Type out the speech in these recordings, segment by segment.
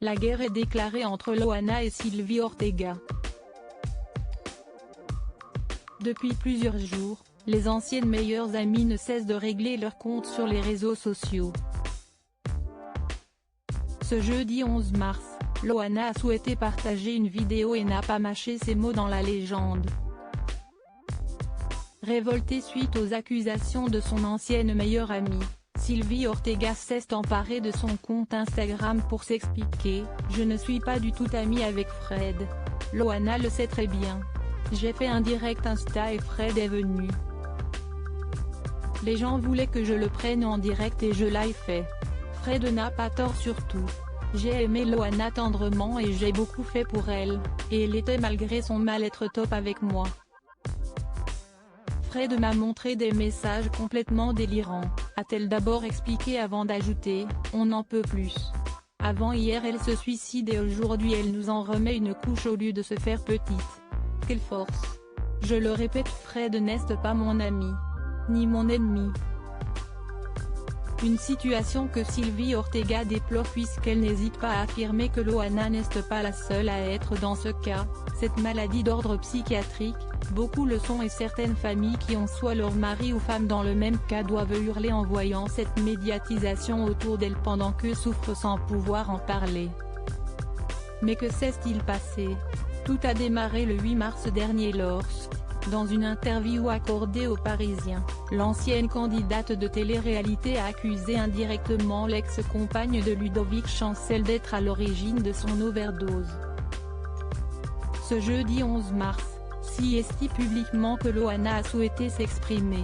La guerre est déclarée entre Loana et Sylvie Ortega. Depuis plusieurs jours, les anciennes meilleures amies ne cessent de régler leurs comptes sur les réseaux sociaux. Ce jeudi 11 mars, Loana a souhaité partager une vidéo et n'a pas mâché ses mots dans la légende. Révoltée suite aux accusations de son ancienne meilleure amie, Sylvie Ortega s'est emparée de son compte Instagram pour s'expliquer « Je ne suis pas du tout amie avec Fred. Loana le sait très bien. J'ai fait un direct Insta et Fred est venu. Les gens voulaient que je le prenne en direct et je l'ai fait. Fred n'a pas tort surtout. J'ai aimé Loana tendrement et j'ai beaucoup fait pour elle, et elle était malgré son mal-être top avec moi. Fred m'a montré des messages complètement délirants, a-t-elle d'abord expliqué avant d'ajouter « On n'en peut plus. Avant hier elle se suicide et aujourd'hui elle nous en remet une couche au lieu de se faire petite. Quelle force. Je le répète, Fred n'est pas mon ami. Ni mon ennemi. » Une situation que Sylvie Ortega déplore puisqu'elle n'hésite pas à affirmer que Loana n'est pas la seule à être dans ce cas. Cette maladie d'ordre psychiatrique, beaucoup le sont et certaines familles qui ont soit leur mari ou femme dans le même cas doivent hurler en voyant cette médiatisation autour d'elle pendant qu'eux souffrent sans pouvoir en parler. Mais que s'est-il passé? Tout a démarré le 8 mars dernier lorsque, dans une interview accordée aux Parisiens, l'ancienne candidate de télé-réalité a accusé indirectement l'ex-compagne de Ludovic Chancel d'être à l'origine de son overdose. Ce jeudi 11 mars, CST publiquement que Loana a souhaité s'exprimer.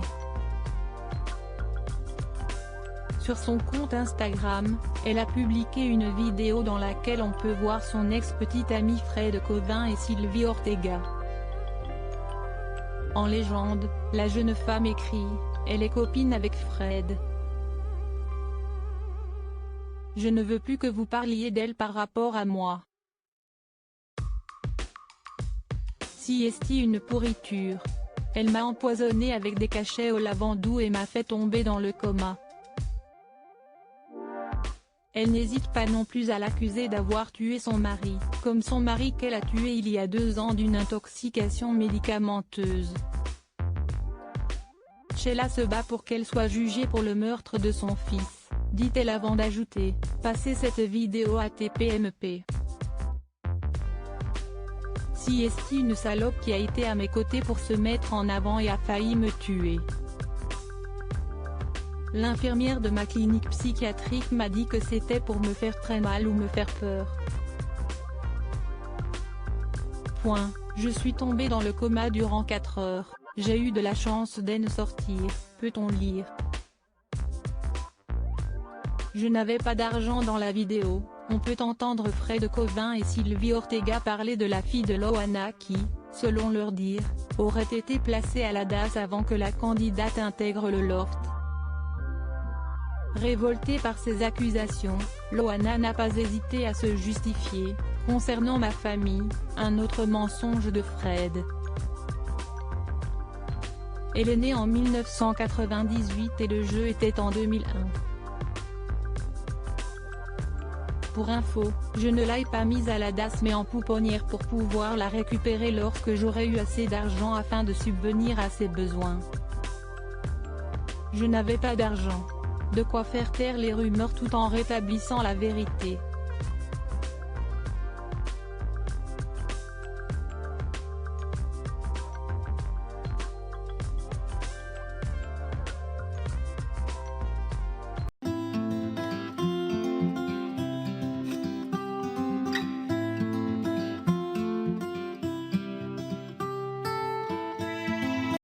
Sur son compte Instagram, elle a publié une vidéo dans laquelle on peut voir son ex-petite ami Fred Covin et Sylvie Ortega. En légende, la jeune femme écrit « Elle est copine avec Fred. Je ne veux plus que vous parliez d'elle par rapport à moi. Si est une pourriture. Elle m'a empoisonné avec des cachets au lavandou et m'a fait tomber dans le coma. » Elle n'hésite pas non plus à l'accuser d'avoir tué son mari, comme son mari qu'elle a tué il y a 2 ans d'une intoxication médicamenteuse. Sheila se bat pour qu'elle soit jugée pour le meurtre de son fils, dit-elle avant d'ajouter « Passez cette vidéo à TPMP. Si est une salope qui a été à mes côtés pour se mettre en avant et a failli me tuer. L'infirmière de ma clinique psychiatrique m'a dit que c'était pour me faire très mal ou me faire peur. Point. Je suis tombée dans le coma durant 4 heures, j'ai eu de la chance d'en sortir, peut-on lire. Je n'avais pas d'argent dans la vidéo. On peut entendre Fred Covin et Sylvie Ortega parler de la fille de Loana qui, selon leur dire, aurait été placée à la DAS avant que la candidate intègre le loft. Révoltée par ces accusations, Loana n'a pas hésité à se justifier. Concernant ma famille, un autre mensonge de Fred. Elle est née en 1998 et le jeu était en 2001. Pour info, je ne l'ai pas mise à la DAS mais en pouponnière pour pouvoir la récupérer lorsque j'aurai eu assez d'argent afin de subvenir à ses besoins. Je n'avais pas d'argent. De quoi faire taire les rumeurs tout en rétablissant la vérité.